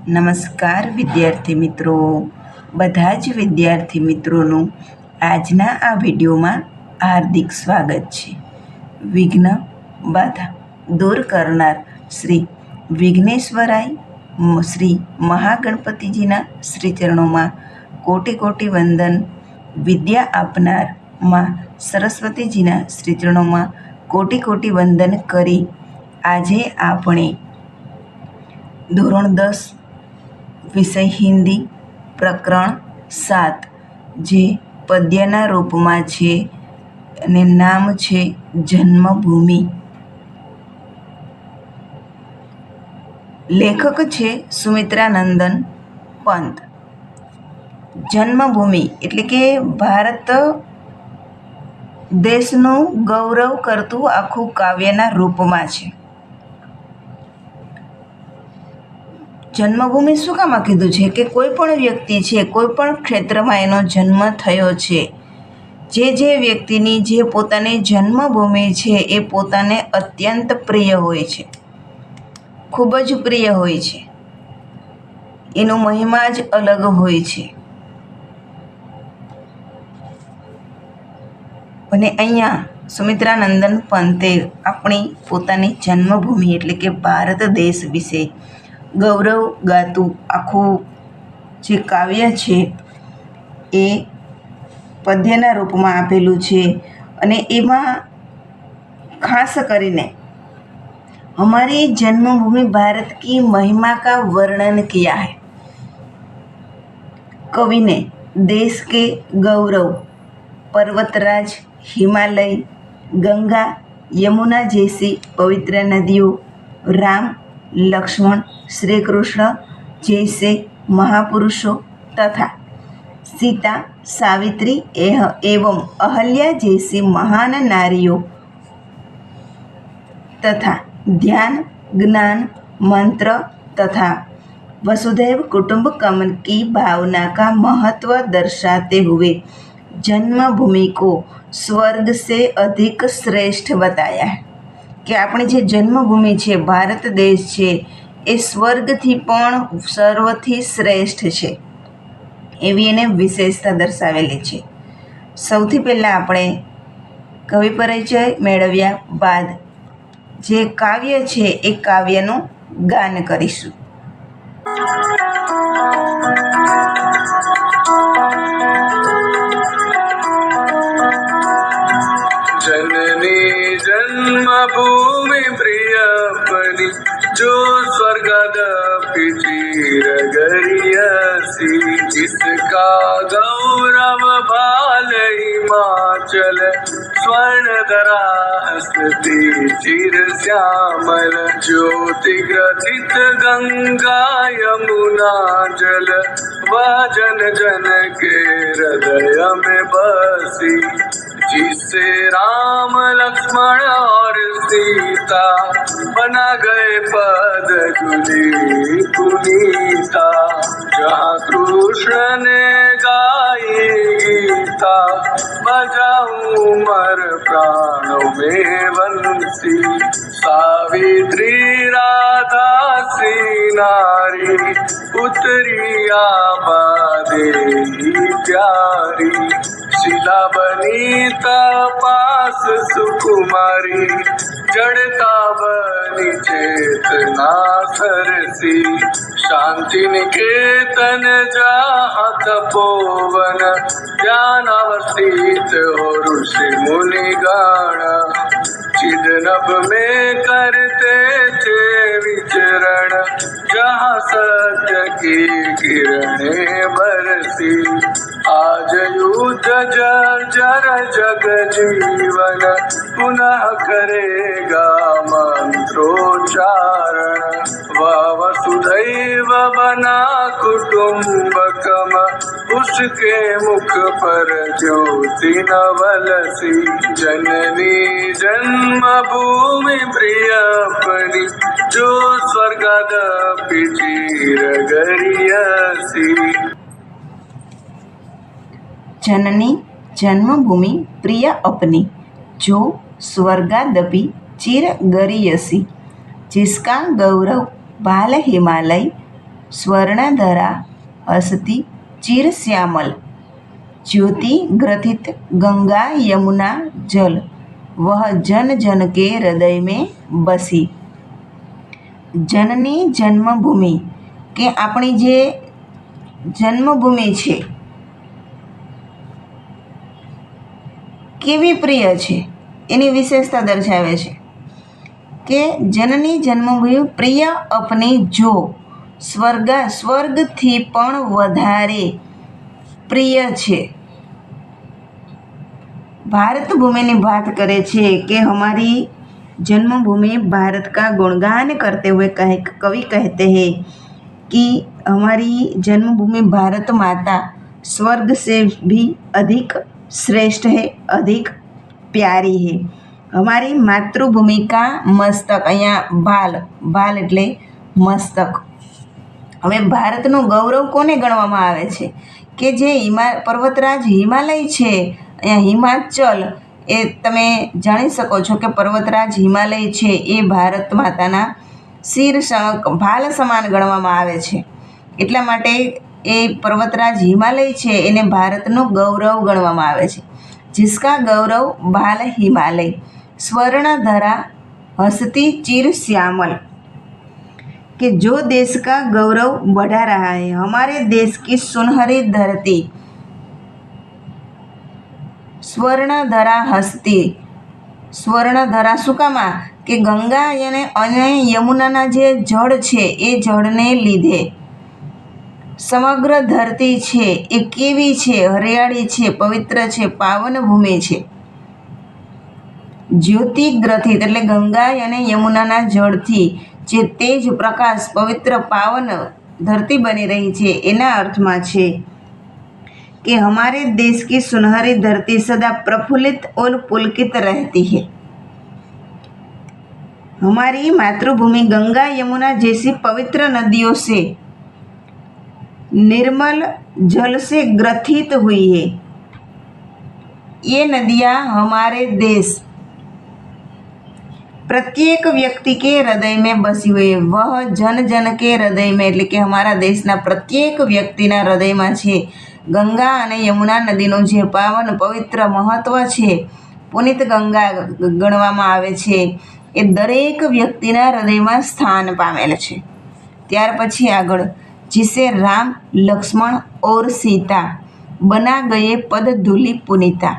નમસ્કાર વિદ્યાર્થી મિત્રો, બધા જ વિદ્યાર્થી મિત્રોનું આજના આ વિડીયોમાં હાર્દિક સ્વાગત છે. વિઘ્ન બાધા દૂર કરનાર શ્રી વિઘ્નેશ્વરાય શ્રી મહાગણપતિજીના શ્રી ચરણોમાં કોટી કોટી વંદન. વિદ્યા આપનાર માં સરસ્વતીજીના શ્રી ચરણોમાં કોટી કોટી વંદન કરી આજે આપણે ધોરણ 10 વિષય હિન્દી પ્રકરણ 7 જે પદ્યના રૂપમાં છે અને નામ છે જન્મભૂમિ. લેખક છે સુમિત્રાનંદન પંત. જન્મભૂમિ એટલે કે ભારત દેશનું ગૌરવ કરતું આખું કાવ્યના રૂપમાં છે. જન્મભૂમિ શું કામ કીધું છે કે કોઈ પણ વ્યક્તિ છે, કોઈ પણ ક્ષેત્રમાં એનો જન્મ થયો છે, જે વ્યક્તિની જે પોતાની જન્મભૂમિ છે એ પોતાને અત્યંત પ્રિય હોય છે, ખૂબ જ પ્રિય હોય છે, એનો મહિમા જ અલગ હોય છે. અને અહીંયા સુમિત્રાનંદન પંતે આપણી પોતાની જન્મભૂમિ એટલે કે ભારત દેશ વિશે ગૌરવ ગાતું આખું જે કાવ્ય છે એ પદ્યના રૂપમાં આપેલું છે. અને એમાં ખાસ કરીને हमारी जन्मभूमि भारत की महिमा का वर्णन किया है. कवि ने देश के गौरव पर्वतराज, हिमालय, गंगा, यमुना जैसी पवित्र नदियों, राम, लक्ष्मण, श्री कृष्ण जैसे महापुरुषों तथा सीता, सावित्री एवं अहल्या जैसी महान नारियों तथा ध्यान, ज्ञान, मंत्र तथा वसुधैव कुटुंबकम की भावना का महत्व दर्शाते हुए जन्मभूमि को स्वर्ग से अधिक श्रेष्ठ बताया है. કે આપણી જે જન્મભૂમિ છે, ભારત દેશ છે, એ સ્વર્ગથી પણ સર્વથી શ્રેષ્ઠ છે એવી એને વિશેષતા દર્શાવેલી છે. સૌથી પહેલાં આપણે કવિ પરિચય મેળવ્યા બાદ જે કાવ્ય છે એ કાવ્યનું ગાન કરીશું. जननी जन्मभूमि प्रियपनि जो स्वर्गदपि चिरगरियसि जिसका गौरव भाल हिमाचल स्वर्णधरा हस्ती चिर श्यामल ज्योति ग्रथित गंगा यमुना जल वह जन जन के हृदय में बसी जिससे राम लक्ष्मण और सीता बना गए पद जुली पुनीता. जहाँ कृष्ण ने गाई गीता बजाऊं मर प्राणों में बंसी. सावित्री राधा सी नारी उतरी आबादे प्यारी. शिला बनी तपास सुकुमारी जड़ता बनी चेतना सरसी. शांति निकेतन जहाँ तपोवन ज्ञानावस्थित हो ऋषि मुनि गण चिदनभ में करते थे विचरण जहाँ सत्य की किरणें बरसी. आज युद्ध जर्जर जग जीवन पुनः करेगा मंत्रोच्चारण. वह वसुधैव बना कुटुंबकम उसके मुख पर ज्योति नवलसी. जननी जन्मभूमि प्रियपनि जो स्वर्गदपि चिरगरियसि. जननी जन्मभूमि प्रिय अपनी जो स्वर्गादपि चिर गरियसी. जिसका गौरव भाल हिमालय, स्वर्णधरा हसती चिरश्यामल ज्योति ग्रथित गंगा यमुना जल वह जन जन के हृदय में बसी। જનની જન્મભૂમિ કે આપણી જે જન્મભૂમિ છે કેવી પ્રિય છે એની વિશેષતા દર્શાવે છે કે જનની જન્મભૂમિ પ્રિય અપની જો સ્વર્ગથી પણ વધારે પ્રિય છે। भारत भूमि बात करे छे कि हमारी जन्मभूमि भारत का गुणगान करते हुए कवि कहते हैं कि हमारी जन्मभूमि भारत माता स्वर्ग से भी अधिक श्रेष्ठ है, अधिक प्यारी है। हमारी मातृभूमि का मस्तक अहींया भाल एटले मस्तक। हवे भारतનું गौरव कोने गणवामां आवे छे કે જે પર્વતરાજ હિમાલય છે અહીંયા હિમાચલ એ તમે જાણી શકો છો કે પર્વતરાજ હિમાલય છે એ ભારત માતાના ભાલ સમાન ગણવામાં આવે છે। એટલા માટે એ પર્વતરાજ હિમાલય છે એને ભારતનું ગૌરવ ગણવામાં આવે છે। जिसका गौरव भाल हिमालय स्वर्णधरा हसती चिर श्यामल कि जो देश का गौरव बढ़ा रहा है। हमारे देश की सुनहरी धरती स्वर्णधरा हसती स्वर्णधरा શું કામ કે ગંગા અને યમુનાના જે જળ છે એ જળને લીધે સમગ્ર ધરતી છે એ કેવી છે, હરિયાળી છે, પવિત્ર છે, પાવન ભૂમિ છે। જ્યોતિ ગ્રથિત એટલે ગંગા અને યમુનાના જળથી જે તેજ પ્રકાશ પવિત્ર પાવન ધરતી બની रही છે એના અર્થમાં છે कि हमारे देश की सुनहरी धरती सदा प्रफुल्लित और पुलकित रहती है। हमारी मातृभूमि गंगा यमुना जैसी पवित्र नदियों से निर्मल जल से ग्रथित हुई है। ये नदियाँ हमारे देश प्रत्येक व्यक्ति के हृदय में बसी हुई है। वह जन जन के हृदय में એટલે કે हमारा देशना प्रत्येक व्यक्तिना हृदयમાં છે ગંગા અને યમુના નદીનું જે પાવન પવિત્ર મહત્ત્વ છે, પુનિત ગંગા ગણવામાં આવે છે, એ દરેક વ્યક્તિના હૃદયમાં સ્થાન પામેલ છે। ત્યાર પછી આગળ जिसे राम लक्ष्मण और सीता बना गए पद धूलि पुनीता।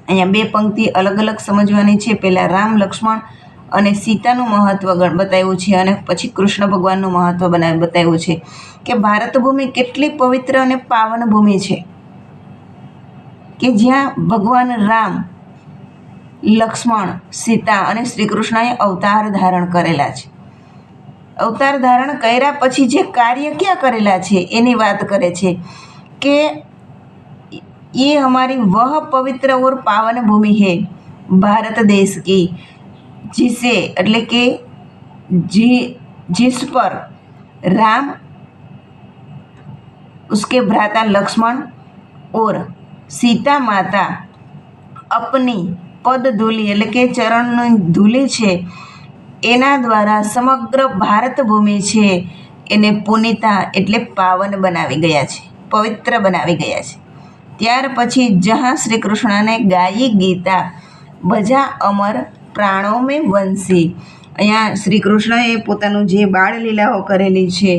અહીંયા બે પંક્તિ અલગ અલગ સમજવાની છે। પહેલાં રામ લક્ષ્મણ અને સીતાનું મહત્ત્વ બતાવ્યું છે અને પછી કૃષ્ણ ભગવાનનું મહત્ત્વ બતાવ્યું છે કે ભારત ભૂમિ કેટલી પવિત્ર અને પાવન ભૂમિ છે કે જ્યાં ભગવાન રામ, લક્ષ્મણ, સીતા અને શ્રી કૃષ્ણએ અવતાર ધારણ કરેલા છે। અવતાર ધારણ કર્યા પછી જે કાર્ય ક્યાં કરેલા છે એની વાત કરે છે કે ये हमारी वह पवित्र और पावन भूमि है भारत देश की जिसे એટલે કે जिस पर राम, उसके भ्राता लक्ष्मण और सीता माता अपनी पद धूलि એટલે કે ચરણની ધૂલી છે એના દ્વારા સમગ્ર ભારત ભૂમિ છે એને પુનિતા એટલે પાવન બનાવી ગયા છે, પવિત્ર બનાવી ગયા છે। ત્યાર પછી જहाँ શ્રી કૃષ્ણને ગાઈ ગીતા બજા અમર પ્રાણો મેં વંશી। અહીંયા શ્રી કૃષ્ણએ પોતાનું જે બાળલીલાઓ કરેલી છે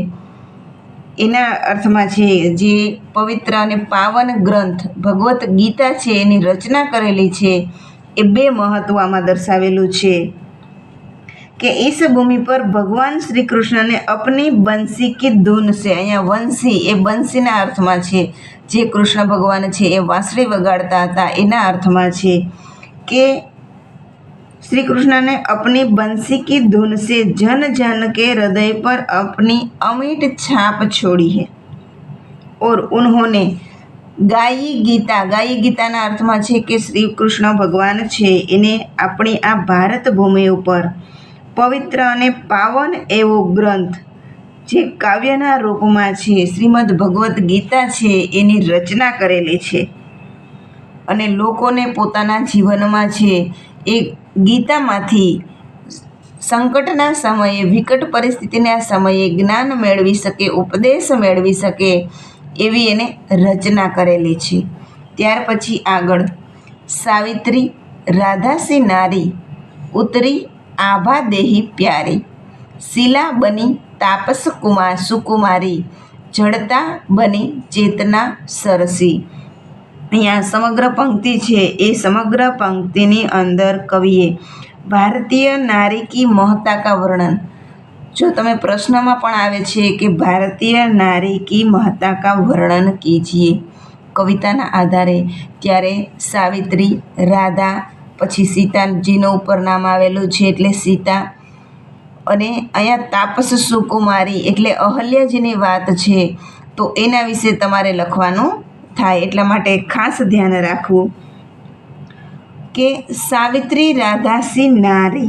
એના અર્થમાં છે જે પવિત્ર અને પાવન ગ્રંથ ભગવદ્ ગીતા છે એની રચના કરેલી છે એ બે મહત્ત્વ આમાં દર્શાવેલું છે कि इस भूमि पर भगवान श्री कृष्ण ने अपनी बंसी की धून से અહીંયા વંશી એ બંસીના અર્થમાં છે જે કૃષ્ણ ભગવાન છે એ વાંસળી વગાડતા હતા એના અર્થમાં છે કે श्री कृष्ण ने अपनी बंसी की धुन से जन जन के हृदय पर अपनी अमिट छाप छोड़ी है और उन्होंने ગાઈ ગીતાના અર્થમાં છે કે શ્રી કૃષ્ણ ભગવાન છે એને આપણી આ ભારત ભૂમિ ઉપર પવિત્ર અને પાવન એવો ગ્રંથ જે કાવ્યના રૂપમાં છે શ્રીમદ ભગવદ્ ગીતા છે એની રચના કરેલી છે અને લોકોને પોતાના જીવનમાં છે એ ગીતામાંથી સંકટના સમયે, વિકટ પરિસ્થિતિના સમયે જ્ઞાન મેળવી શકે, ઉપદેશ મેળવી શકે એવી એને રચના કરેલી છે. ત્યાર પછી આગળ સાવિત્રી રાધાસી નારી, ઉતરી આભા દેહી પ્યારી, શિલા બની તાપસ સુકુમારી, જડતા બની ચેતના સરસી. અહીંયા સમગ્ર પંક્તિ છે. એ સમગ્ર પંક્તિની અંદર કવિએ ભારતીય નારી કી महत्ता का वर्णन, जो તમે પ્રશ્નમાં પણ આવે છે કે ભારતીય નારી કી महत्ता का वर्णन कीजिए કવિતાના આધારે, ત્યારે સાવિત્રી, રાધા, પછી સીતાજીનું ઉપર નામ આવેલું છે એટલે સીતા, અને અહીંયા તાપસ સુકુમારી એટલે અહલ્યાજીની વાત છે, તો એના વિશે તમારે લખવાનું થાય. એટલા માટે ખાસ ધ્યાન રાખવું कि सावित्री राधा सी नारी,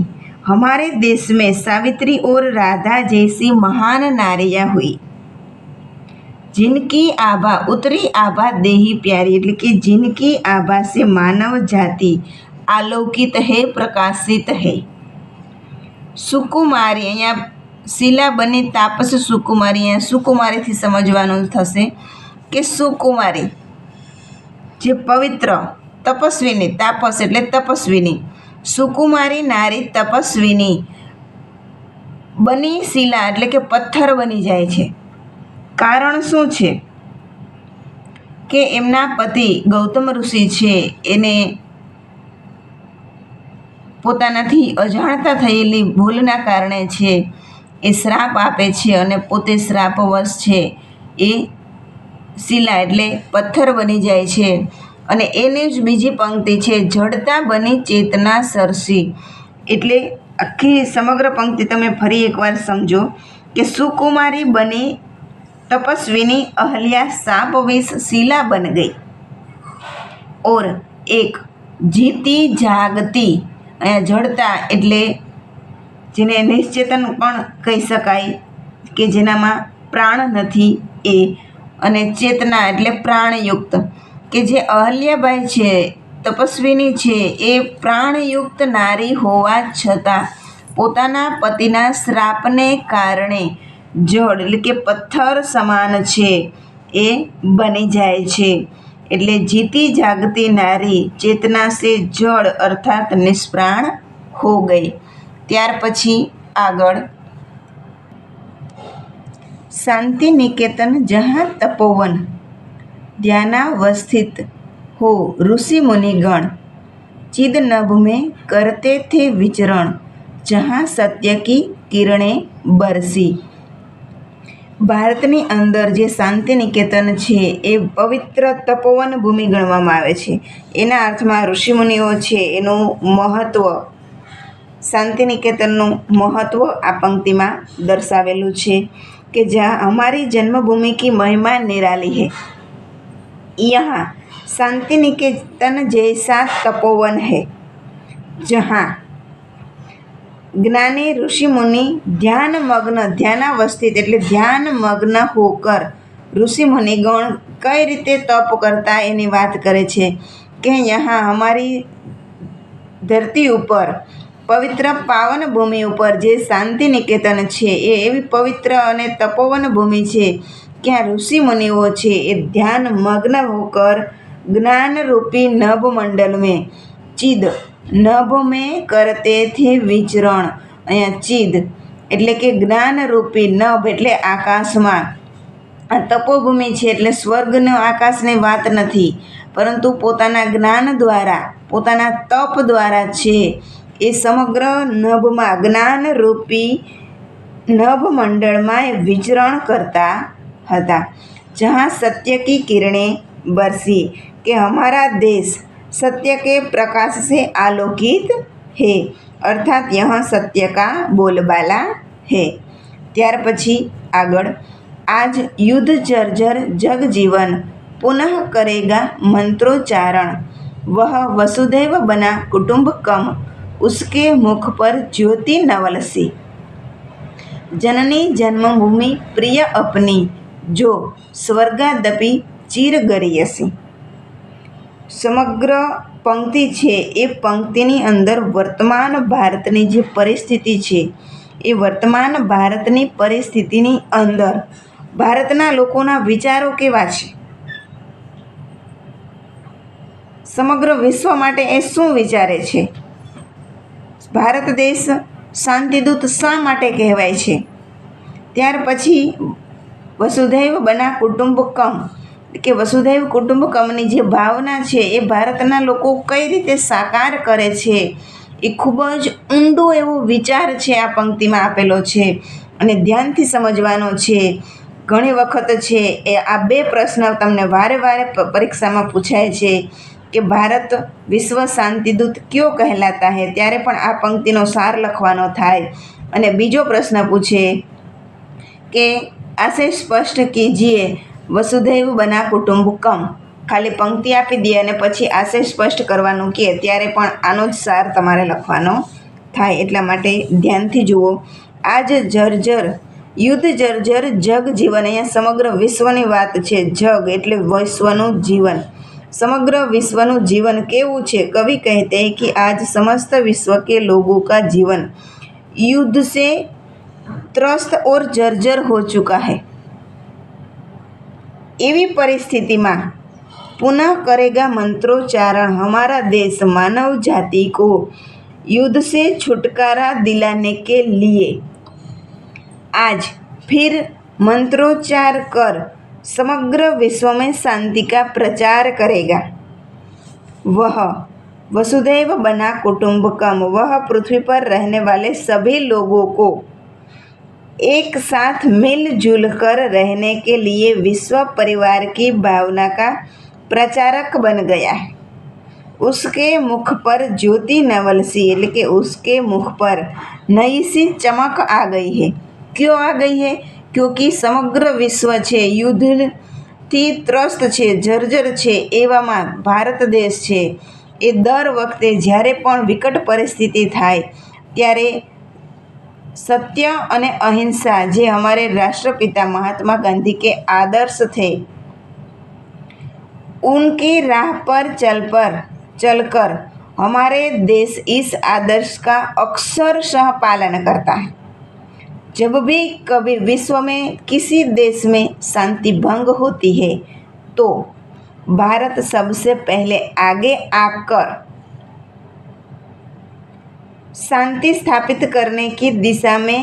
हमारे देश में सावित्री और राधा जैसी महान नारियाँ हुई, जिनकी आभा उतरी आभा देही प्यारी, એટલે કે जिनकी आभा से मानव जाति आलोकित है, प्रकाशित है. सुकुमारी, અહીંયા શિલા બની તાપસ સુકુમારી, અહીંયા સુકુમારીથી સમજવાનું થશે કે સુકુમારી જે પવિત્ર તપસ્વીની, તાપસ એટલે તપસ્વીની, સુકુમારી નારી તપસ્વીની, બની શિલા એટલે કે પથ્થર બની જાય છે. કારણ શું છે કે એમના પતિ ગૌતમ ઋષિ છે એને પોતાનાથી અજાણતા થયેલી ભૂલના કારણે છે એ શ્રાપ આપે છે, અને પોતે શ્રાપવશ છે એ શિલા એટલે પથ્થર બની જાય છે. અને એની જ બીજી પંક્તિ છે જડતા બની ચેતના સરસી, એટલે આખી સમગ્ર પંક્તિ તમે ફરી એકવાર સમજો કે સુકુમારી બની તપસ્વીની અહલ્યા સાપવિશ શિલા બન ગઈ, ઓર એક જીતી જાગતી, અહીંયા જડતા એટલે જેને નિશ્ચેતન પણ કહી શકાય કે જેનામાં પ્રાણ નથી એ, અને ચેતના એટલે પ્રાણયુક્ત, કે જે અહલ્યાબાઈ છે તપસ્વીની છે એ પ્રાણયુક્ત નારી હોવા છતાં પોતાના પતિના શ્રાપને કારણે જડ એટલે કે પથ્થર સમાન છે એ બની જાય છે. એટલે જીતી જાગતી નારી ચેतना से जड़ अर्थात निष्प्राण हो गई. ત્યાર પછી આગળ शांति निकेतन जहाँ तपोवन ध्यानावस्थित हो ऋषि मुनिगण, चिद नभ में करते थे विचरण, जहाँ सत्य की किरणें बरसी. ભારતની અંદર જે શાંતિ નિકેતન છે એ પવિત્ર તપોવન ભૂમિ ગણવામાં આવે છે. એના અર્થમાં ઋષિમુનિઓ છે એનું મહત્ત્વ, શાંતિ નિકેતનનું મહત્ત્વ આ પંક્તિમાં દર્શાવેલું છે કે જ્યાં हमारी जन्मभूमि की महिमा निराली है, यहाँ शांति निकेतन जैसा तपोवन है, जहाँ જ્ઞાની ઋષિ મુનિ ધ્યાનમગ્ન, ધ્યાનાवस्थિત એટલે ધ્યાનમગ્ન હોકર ઋષિ મુનિગણ કઈ રીતે તપ કરતા એની વાત કરે છે કે યહાં અમારી ધરતી ઉપર પવિત્ર પાવન ભૂમિ ઉપર જે શાંતિ નિકેતન છે એ એવી પવિત્ર અને તપોવન ભૂમિ છે ક્યાં ઋષિ મુનિઓ છે એ ધ્યાનમગ્ન હોકર જ્ઞાનરૂપી નભ મંડલ મેં ચિદ નભ મેં કરતે થે વિચરણ. અહીંયા ચિદ એટલે કે જ્ઞાનરૂપી નભ એટલે આકાશમાં, આ તપોભૂમિ છે એટલે સ્વર્ગનો આકાશની વાત નથી, પરંતુ પોતાના જ્ઞાન દ્વારા, પોતાના તપ દ્વારા છે એ સમગ્ર નભમાં, જ્ઞાનરૂપી નભ મંડળમાં વિચરણ કરતા હતા. જहाँ सत्य की किरणें बरसी, कि हमारा देश सत्य के प्रकाश से आलोकित है, अर्थात यहाँ सत्य का बोलबाला है. ત્યાર પછી આગળ आज युद्ध जर्जर जग जीवन पुनः करेगा मंत्रोच्चारण, वह वसुधैव बना कुटुंबकम, उसके मुख पर ज्योति नवलसी. जननी जन्मभूमि प्रिय अपनी, जो स्वर्गादपि चिर गरियसी. સમગ્ર પંક્તિ છે એ પંક્તિની અંદર વર્તમાન ભારતની જે પરિસ્થિતિ છે એ વર્તમાન ભારતની પરિસ્થિતિની અંદર ભારતના લોકોના વિચારો કેવા છે, સમગ્ર વિશ્વ માટે એ શું વિચારે છે, ભારત દેશ શાંતિદૂત શા માટે કહેવાય છે. ત્યાર પછી વસુધૈવ બના કુટુંબકમ કે વસુધૈવ કુટુંબકમની જે ભાવના છે એ ભારતના લોકો કઈ રીતે સાકાર કરે છે, એ ખૂબ જ ઊંડો એવો વિચાર છે આ પંક્તિમાં આપેલો છે અને ધ્યાનથી સમજવાનો છે. ઘણી વખત છે એ આ બે પ્રશ્ન તમને વારે વારે પરીક્ષામાં પૂછાય છે કે ભારત વિશ્વ શાંતિદૂત ક્યો કહેલાતા હૈ, ત્યારે પણ આ પંક્તિનો સાર લખવાનો થાય. અને બીજો પ્રશ્ન પૂછે કે આશે સ્પષ્ટ કીજીએ વસુધૈવ બના કુટુંબકમ, ખાલી પંક્તિ આપી દે અને પછી આશે સ્પષ્ટ કરવાનું કહે, ત્યારે પણ આનો જ સાર તમારે લખવાનો થાય. એટલા માટે ધ્યાનથી જુઓ. આજ જર્જર યુદ્ધ જર્જર જગ જીવન, અહીંયા સમગ્ર વિશ્વની વાત છે. જગ એટલે વિશ્વનું જીવન, समग्र विश्वનું जीवन केवुं छे. कवि कहते हैं कि आज समस्त विश्व के लोगों का जीवन युद्ध से त्रस्त और जर्जर हो चुका है. एवी परिस्थिति में पुनः करेगा मंत्रोच्चारण हमारा देश मानव जाति को युद्ध से छुटकारा दिलाने के लिए. आज फिर मंत्रोच्चार कर समग्र विश्व में शांति का प्रचार करेगा. वह वसुधैव बना कुटुंबकम, वह पृथ्वी पर रहने वाले सभी लोगों को एक साथ मिलजुल कर रहने के लिए विश्व परिवार की भावना का प्रचारक बन गया है. उसके मुख पर ज्योति नवल सी એટલે કે उसके मुख पर नई सी चमक आ गई है. क्यों आ गई है? क्योंकि समग्र विश्व છે યુદ્ધથી ત્રસ્ત છે, જર્જર છે. એવામાં ભારત દેશ છે એ દર વખતે જ્યારે પણ વિકટ પરિસ્થિતિ થાય ત્યારે सत्य અને अहिंसा જે हमारे राष्ट्रपिता महात्मा गांधी के आदर्श थे, उनकी राह पर चलकर हमारे देश इस आदर्श का अक्षरशः पालन करता है. जब भी कभी विश्व में किसी देश में शांति भंग होती है तो भारत सबसे पहले आगे आकर शांति स्थापित करने की दिशा में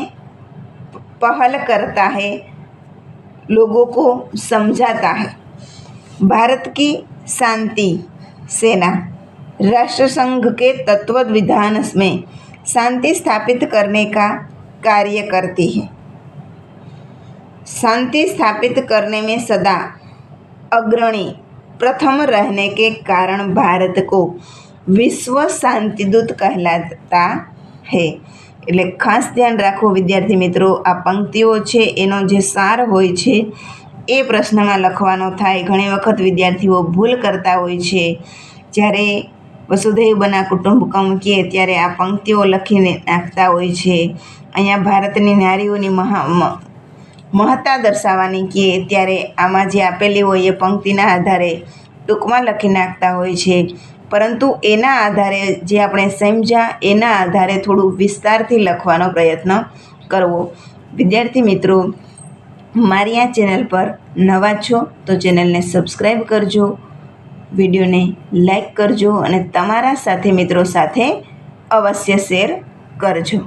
पहल करता है, लोगों को समझाता है. भारत की शांति सेना राष्ट्रसंघ के तत्व विधान में शांति स्थापित करने का कार्य करती है. शांति स्थापित करने में सदा अग्रणी प्रथम रहने के कारण भारत को વિશ્વ શાંતિદૂત કહેલાતા હે. એટલે ખાસ ધ્યાન રાખો વિદ્યાર્થી મિત્રો, આ પંક્તિઓ છે એનો જે સાર હોય છે એ પ્રશ્નમાં લખવાનો થાય. ઘણી વખત વિદ્યાર્થીઓ ભૂલ કરતા હોય છે. જ્યારે વસુધૈવ બના કુટુંબકમ કહે ત્યારે આ પંક્તિઓ લખીને નાખતા હોય છે. અહીંયા ભારતની નારીઓની મહત્તા દર્શાવવાની કહે ત્યારે આમાં જે આપેલી હોય એ પંક્તિના આધારે ટૂંકમાં લખી નાખતા હોય છે. પરંતુ એના આધારે જે આપણે સમજ્યા એના આધારે થોડું વિસ્તારથી લખવાનો પ્રયત્ન કરવો. વિદ્યાર્થી મિત્રો, મારી આ ચેનલ પર નવા છો તો ચેનલને સબસ્ક્રાઈબ કરજો, વિડીયોને લાઈક કરજો અને તમારા મિત્રો સાથે અવશ્ય શેર કરજો.